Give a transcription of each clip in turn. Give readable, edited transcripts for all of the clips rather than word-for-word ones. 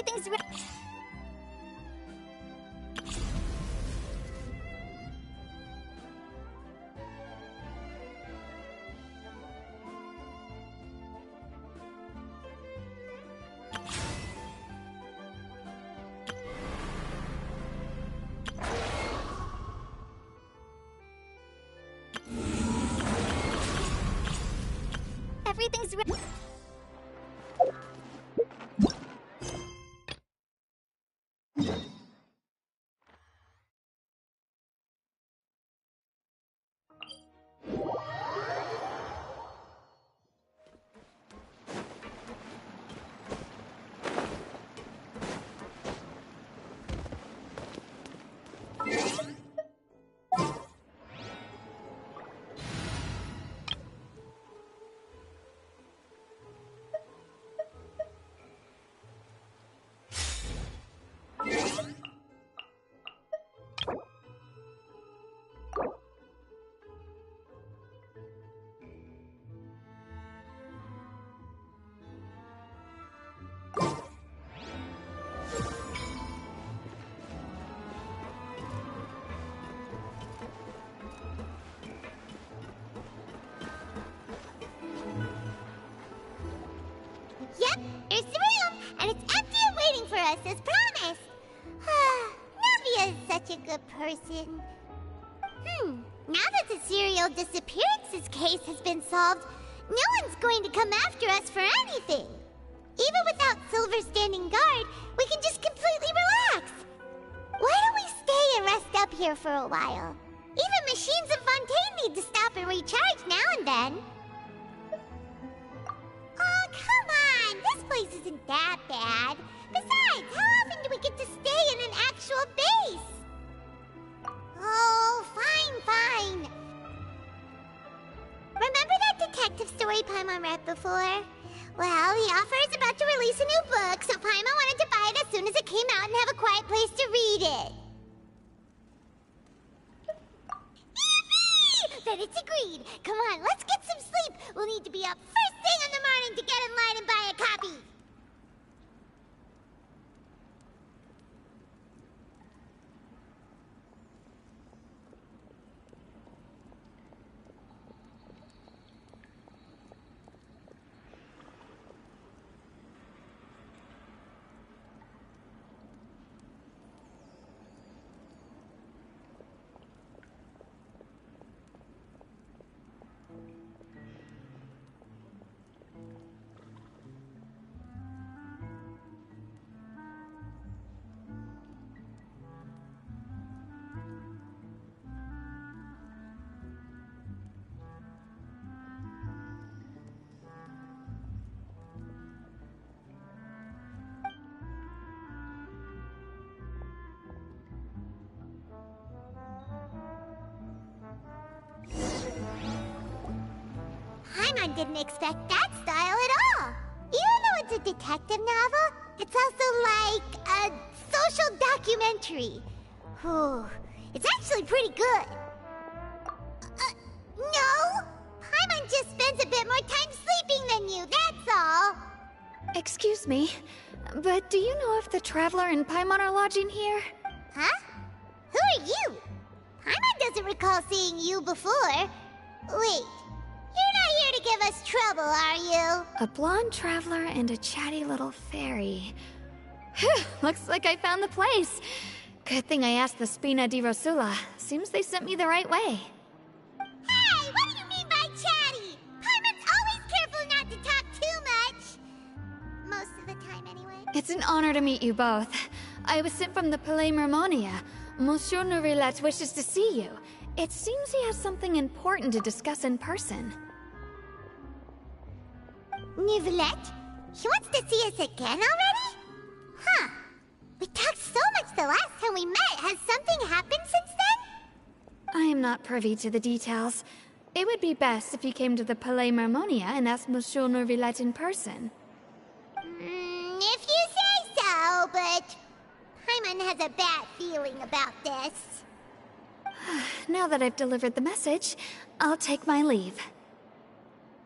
Everything's ready. Everything's ready. Yep, there's the room, and it's empty and waiting for us as promised. Navia is such a good person. Now that the serial disappearances case has been solved, no one's going to come after us for anything. Even without Silver standing guard, we can just completely relax. Why don't we stay and rest up here for a while? Even machines in Fontaine need to stop and recharge now and then. Oh, come on! This place isn't that bad. Besides, how often do we get to stay in an actual base? Oh, fine. Remember that detective story Paimon read before? Well, the author is about to release a new book, so Paimon wanted to buy it as soon as it came out and have a quiet place to read it. Yippee! Then it's agreed. Come on, let's get some sleep. We'll need to be up first thing in the morning to get in line and buy a copy. Paimon didn't expect that style at all. Even though it's a detective novel, it's also like a social documentary. It's actually pretty good. No! Paimon just spends a bit more time sleeping than you, that's all. Excuse me, but do you know if the Traveler and Paimon are lodging here? Huh? Who are you? Paimon doesn't recall seeing you before. Wait. You're not here to give us trouble, are you? A blonde traveler and a chatty little fairy. Looks like I found the place. Good thing I asked the Spina di Rosula. Seems they sent me the right way. Hey, what do you mean by chatty? Paimon's always careful not to talk too much. Most of the time, anyway. It's an honor to meet you both. I was sent from the Palais Mermonia. Monsieur Nourillet wishes to see you. It seems he has something important to discuss in person. Nourillet? He wants to see us again already? Huh. We talked so much the last time we met. Has something happened since then? I am not privy to the details. It would be best if you came to the Palais Mermonia and asked Monsieur Nourillet in person. If you say so, but Paimon has a bad feeling about this. Now that I've delivered the message, I'll take my leave.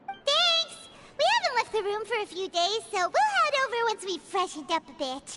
Thanks! We haven't left left the room for a few days, so we'll head over once we've freshened up a bit.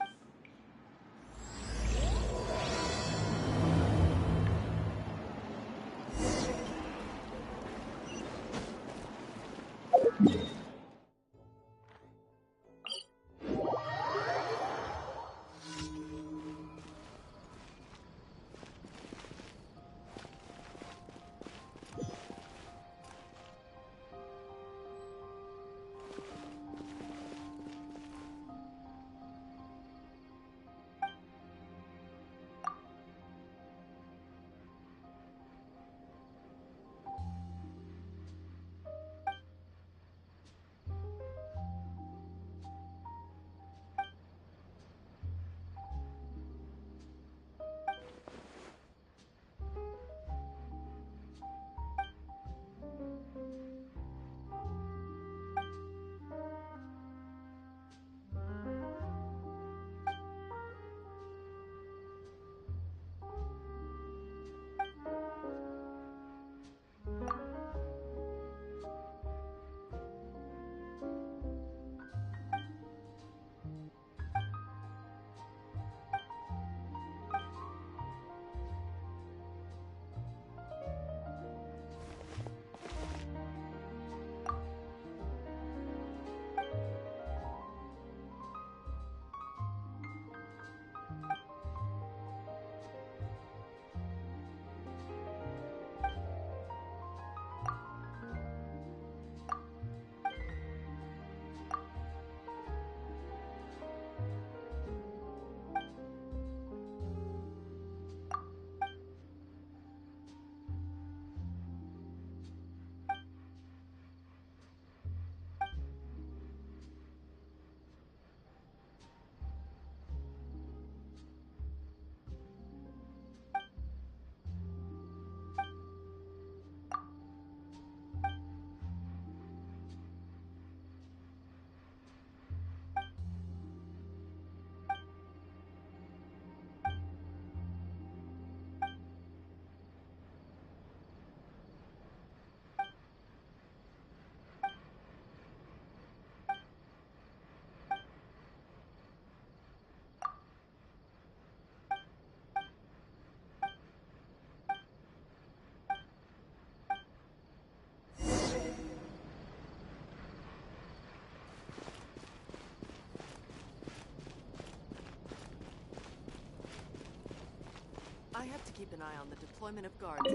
I have to keep an eye on the deployment of guards.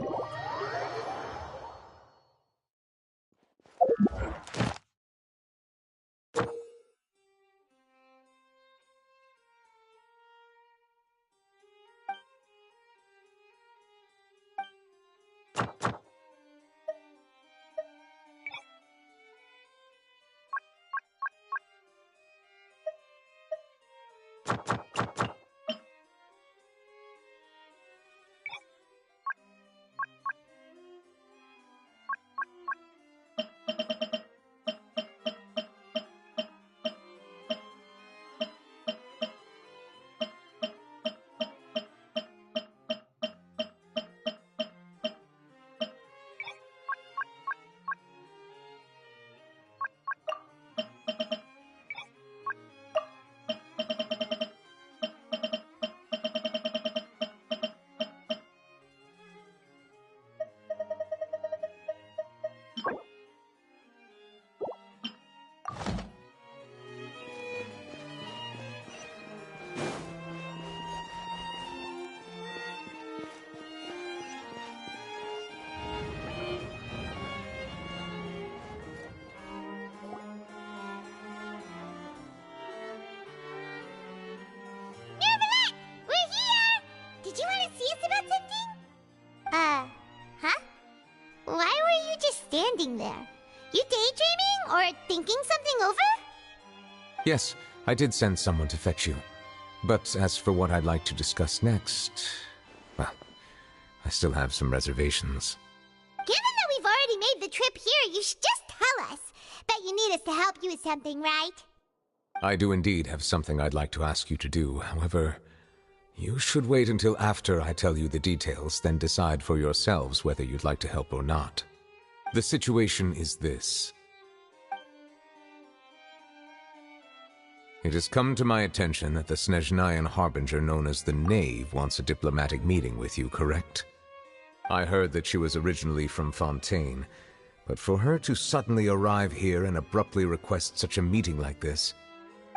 Standing there. You daydreaming or thinking something over? Yes, I did send someone to fetch you. But as for what I'd like to discuss next, well, I still have some reservations. Given that we've already made the trip here, you should just tell us. Bet you need us to help you with something, right? I do indeed have something I'd like to ask you to do. However, you should wait until after I tell you the details, then decide for yourselves whether you'd like to help or not. The situation is this. It has come to my attention that the Snezhnayan harbinger known as the Knave wants a diplomatic meeting with you, correct? I heard that she was originally from Fontaine, but for her to suddenly arrive here and abruptly request such a meeting like this,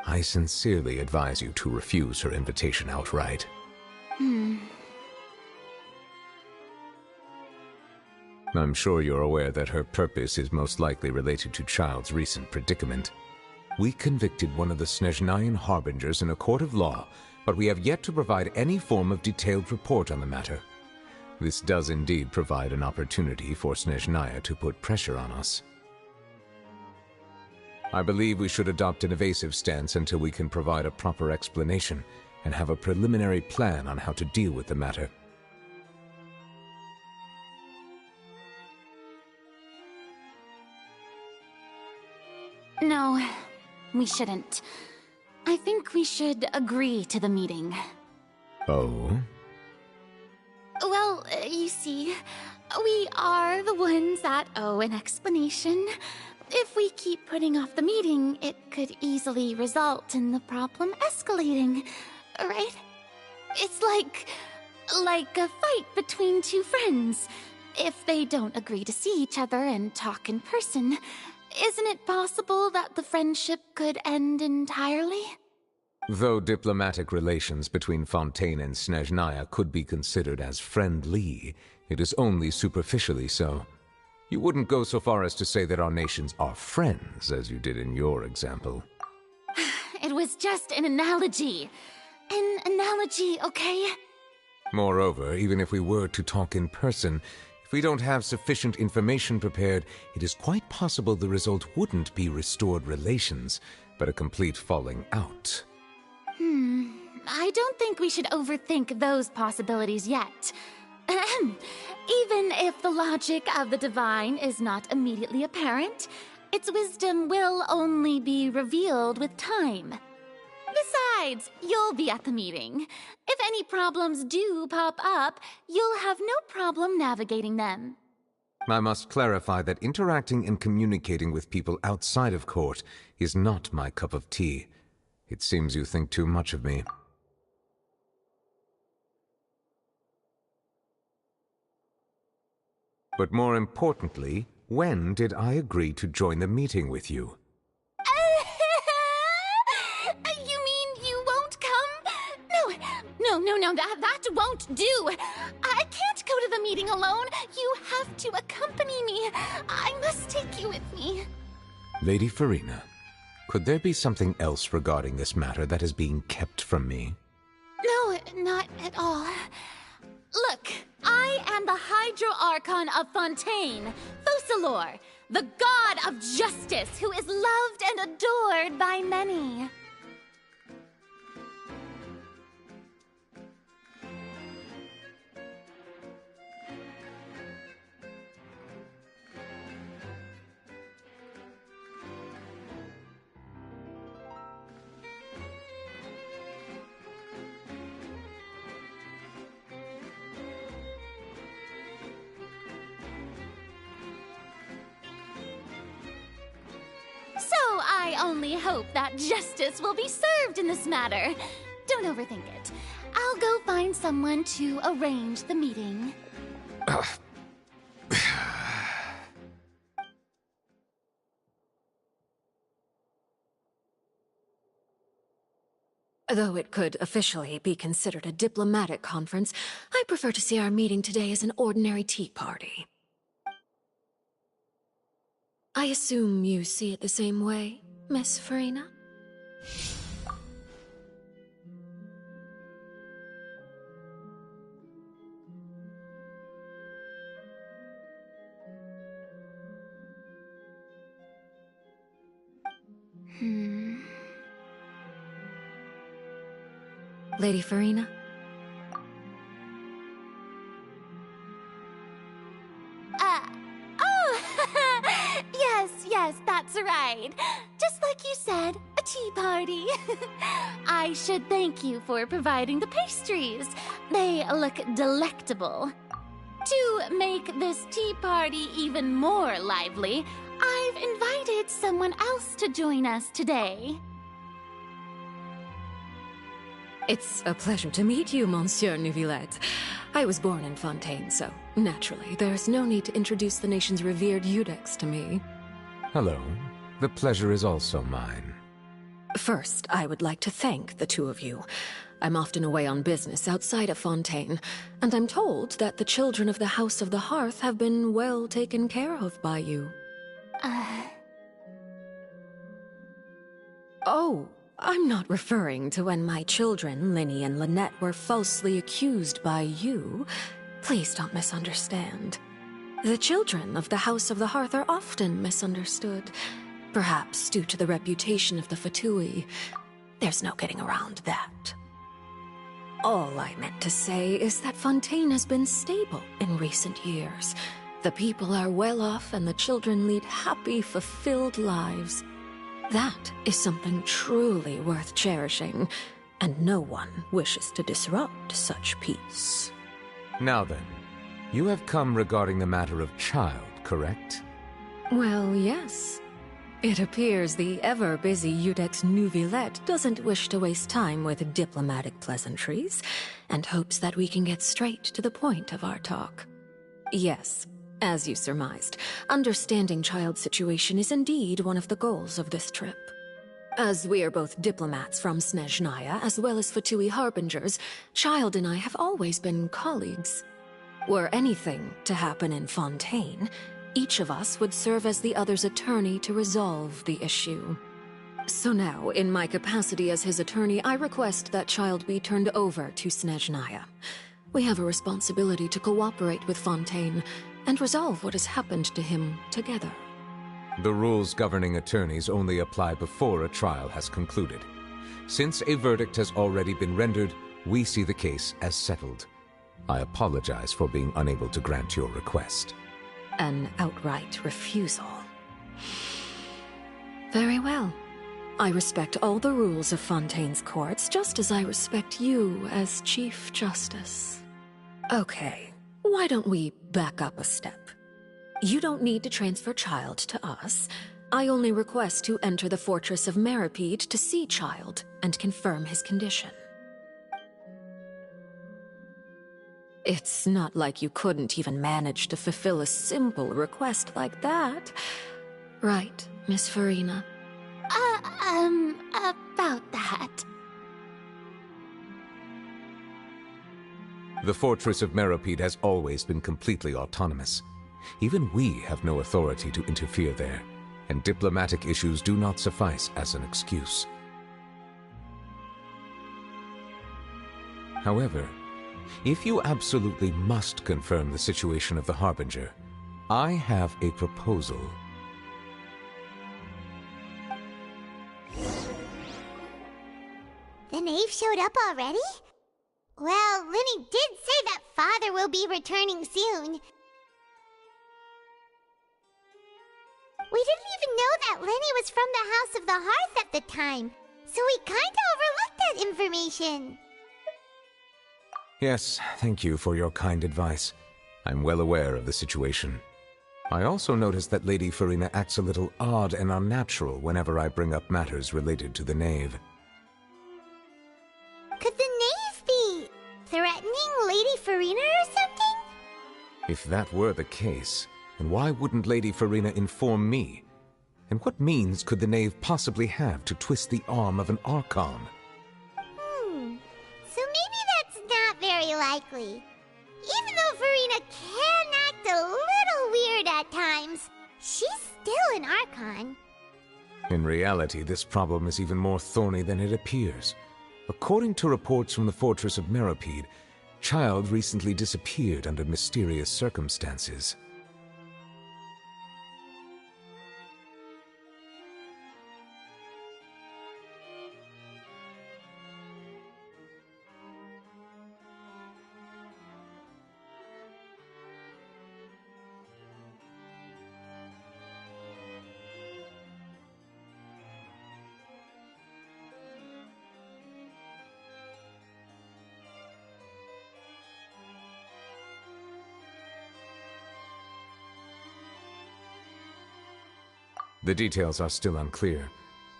I sincerely advise you to refuse her invitation outright. I'm sure you're aware that her purpose is most likely related to Childe's recent predicament. We convicted one of the Snezhnayan harbingers in a court of law, but we have yet to provide any form of detailed report on the matter. This does indeed provide an opportunity for Snezhnaya to put pressure on us. I believe we should adopt an evasive stance until we can provide a proper explanation and have a preliminary plan on how to deal with the matter. No, we shouldn't. I think we should agree to the meeting. Oh? Well, you see, we are the ones that owe an explanation. If we keep putting off the meeting, it could easily result in the problem escalating, right? It's like a fight between two friends. If they don't agree to see each other and talk in person, isn't it possible that the friendship could end entirely? Though diplomatic relations between Fontaine and Snezhnaya could be considered as friendly, it is only superficially so. You wouldn't go so far as to say that our nations are friends, as you did in your example. It was just an analogy. An analogy, okay? Moreover, even if we were to talk in person, if we don't have sufficient information prepared, it is quite possible the result wouldn't be restored relations, but a complete falling out. I don't think we should overthink those possibilities yet. Even if the logic of the divine is not immediately apparent, its wisdom will only be revealed with time. Besides, you'll be at the meeting. If any problems do pop up, you'll have no problem navigating them. I must clarify that interacting and communicating with people outside of court is not my cup of tea. It seems you think too much of me. But more importantly, when did I agree to join the meeting with you? You mean you won't come? No, that won't do. I can't go to the meeting alone. You have to accompany me. I must take you with me. Lady Furina, could there be something else regarding this matter that is being kept from me? No, not at all. Look, I am the Hydro Archon of Fontaine, Focalor, the god of justice who is loved and adored by many. So I only hope that justice will be served in this matter. Don't overthink it. I'll go find someone to arrange the meeting. Though it could officially be considered a diplomatic conference, I prefer to see our meeting today as an ordinary tea party. I assume you see it the same way, Miss Furina? Lady Furina? Yes, that's right. Just like you said, a tea party. I should thank you for providing the pastries. They look delectable. To make this tea party even more lively, I've invited someone else to join us today. It's a pleasure to meet you, Monsieur Neuvillette. I was born in Fontaine, so naturally, there's no need to introduce the nation's revered Eudex to me. Hello. The pleasure is also mine. First, I would like to thank the two of you. I'm often away on business outside of Fontaine, and I'm told that the children of the House of the Hearth have been well taken care of by you. Oh, I'm not referring to when my children, Linny and Lynette, were falsely accused by you. Please don't misunderstand. The children of the House of the Hearth are often misunderstood, perhaps due to the reputation of the Fatui. There's no getting around that. All I meant to say is that Fontaine has been stable in recent years. The people are well off and the children lead happy, fulfilled lives. That is something truly worth cherishing, and no one wishes to disrupt such peace. Now then, you have come regarding the matter of Childe, correct? Well, yes. It appears the ever-busy Eudex Neuvillette doesn't wish to waste time with diplomatic pleasantries, and hopes that we can get straight to the point of our talk. Yes, as you surmised, understanding Childe's situation is indeed one of the goals of this trip. As we are both diplomats from Snezhnaya, as well as Fatui Harbingers, Childe and I have always been colleagues. Were anything to happen in Fontaine, each of us would serve as the other's attorney to resolve the issue. So now, in my capacity as his attorney, I request that Childe be turned over to Snezhnaya. We have a responsibility to cooperate with Fontaine and resolve what has happened to him together. The rules governing attorneys only apply before a trial has concluded. Since a verdict has already been rendered, we see the case as settled. I apologize for being unable to grant your request. An outright refusal. Very well. I respect all the rules of Fontaine's courts, just as I respect you as Chief Justice. Okay, why don't we back up a step? You don't need to transfer Childe to us. I only request to enter the fortress of Meripede to see Childe and confirm his condition. It's not like you couldn't even manage to fulfill a simple request like that. Right, Miss Farina? About that. The fortress of Meripede has always been completely autonomous. Even we have no authority to interfere there, and diplomatic issues do not suffice as an excuse. However, if you absolutely must confirm the situation of the Harbinger, I have a proposal. The knave showed up already? Well, Linny did say that father will be returning soon. We didn't even know that Linny was from the House of the Hearth at the time, so we kinda overlooked that information. Yes, thank you for your kind advice. I'm well aware of the situation. I also noticed that Lady Farina acts a little odd and unnatural whenever I bring up matters related to the knave. Could the knave be threatening Lady Farina or something? If that were the case, then why wouldn't Lady Farina inform me? And what means could the knave possibly have to twist the arm of an Archon? So maybe that's not very likely. Even though Farina can act a little weird at times, she's still an Archon. In reality, this problem is even more thorny than it appears. According to reports from the fortress of Meripede, Childe recently disappeared under mysterious circumstances. The details are still unclear.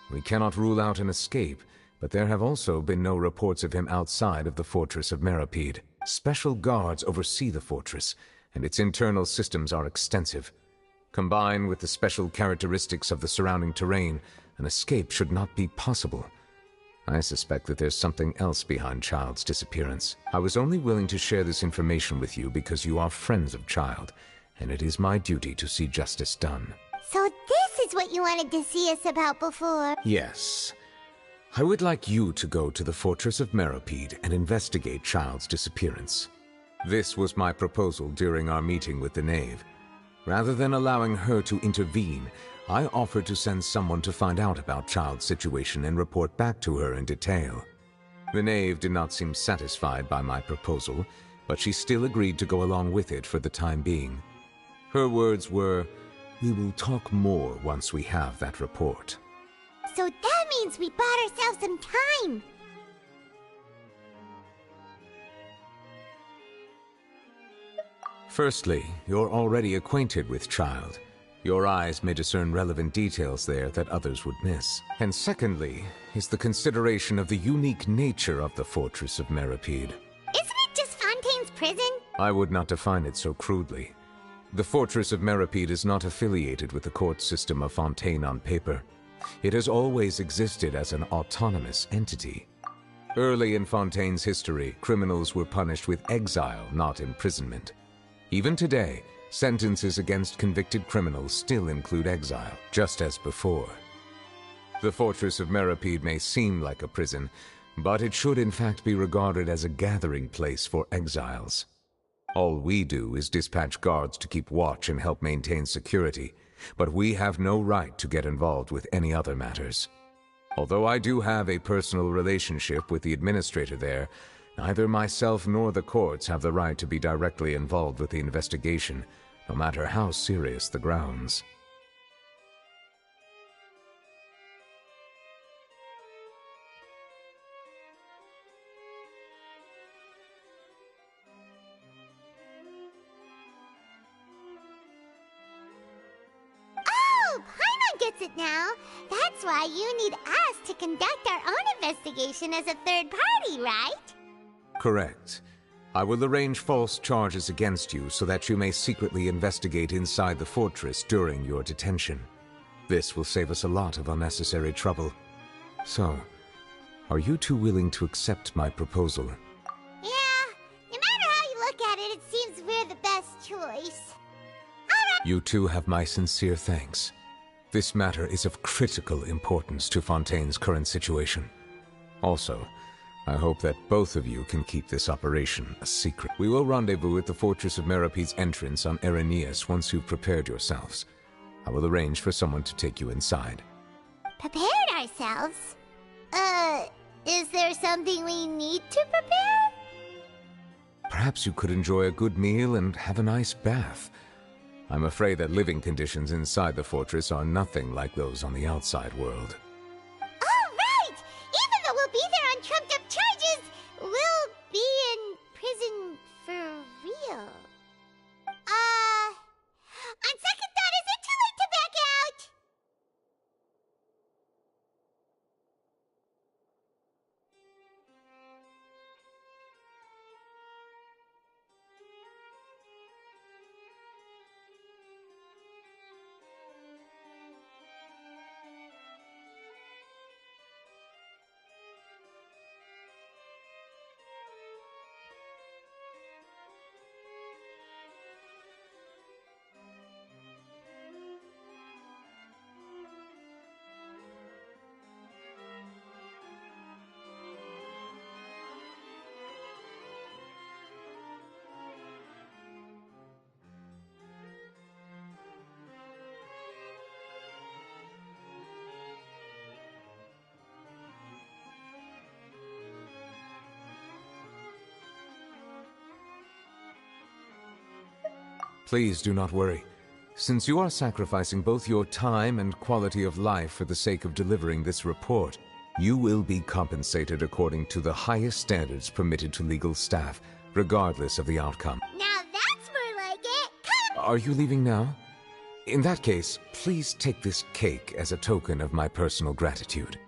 We cannot rule out an escape, but there have also been no reports of him outside of the fortress of Meripede. Special guards oversee the fortress, and its internal systems are extensive. Combined with the special characteristics of the surrounding terrain, an escape should not be possible. I suspect that there's something else behind Childe's disappearance. I was only willing to share this information with you because you are friends of Childe, and it is my duty to see justice done. So this is what you wanted to see us about before? Yes. I would like you to go to the Fortress of Meripede and investigate Childe's disappearance. This was my proposal during our meeting with the Knave. Rather than allowing her to intervene, I offered to send someone to find out about Childe's situation and report back to her in detail. The Knave did not seem satisfied by my proposal, but she still agreed to go along with it for the time being. Her words were, "We will talk more once we have that report." So that means we bought ourselves some time. Firstly, you're already acquainted with Childe. Your eyes may discern relevant details there that others would miss. And secondly, is the consideration of the unique nature of the Fortress of Meripede. Isn't it just Fontaine's prison? I would not define it so crudely. The Fortress of Meripede is not affiliated with the court system of Fontaine on paper. It has always existed as an autonomous entity. Early in Fontaine's history, criminals were punished with exile, not imprisonment. Even today, sentences against convicted criminals still include exile, just as before. The Fortress of Meripede may seem like a prison, but it should in fact be regarded as a gathering place for exiles. All we do is dispatch guards to keep watch and help maintain security, but we have no right to get involved with any other matters. Although I do have a personal relationship with the administrator there, neither myself nor the courts have the right to be directly involved with the investigation, no matter how serious the grounds. Oh, Paimon gets it now. That's why you need us to conduct our own investigation as a third party, right? Correct. I will arrange false charges against you so that you may secretly investigate inside the fortress during your detention. This will save us a lot of unnecessary trouble. So, are you two willing to accept my proposal? Yeah, no matter how you look at it, it seems we're the best choice. Alright. You two have my sincere thanks. This matter is of critical importance to Fontaine's current situation. Also, I hope that both of you can keep this operation a secret. We will rendezvous at the Fortress of Meripede's entrance on Erinius once you've prepared yourselves. I will arrange for someone to take you inside. Prepared ourselves? Is there something we need to prepare? Perhaps you could enjoy a good meal and have a nice bath. I'm afraid that living conditions inside the fortress are nothing like those on the outside world. Oh, right! Even though we'll be there on trumped-up charges, we'll be in prison for real. On second thought, is it too late to back out? Please do not worry. Since you are sacrificing both your time and quality of life for the sake of delivering this report, you will be compensated according to the highest standards permitted to legal staff, regardless of the outcome. Now that's more like it. Are you leaving now? In that case, please take this cake as a token of my personal gratitude.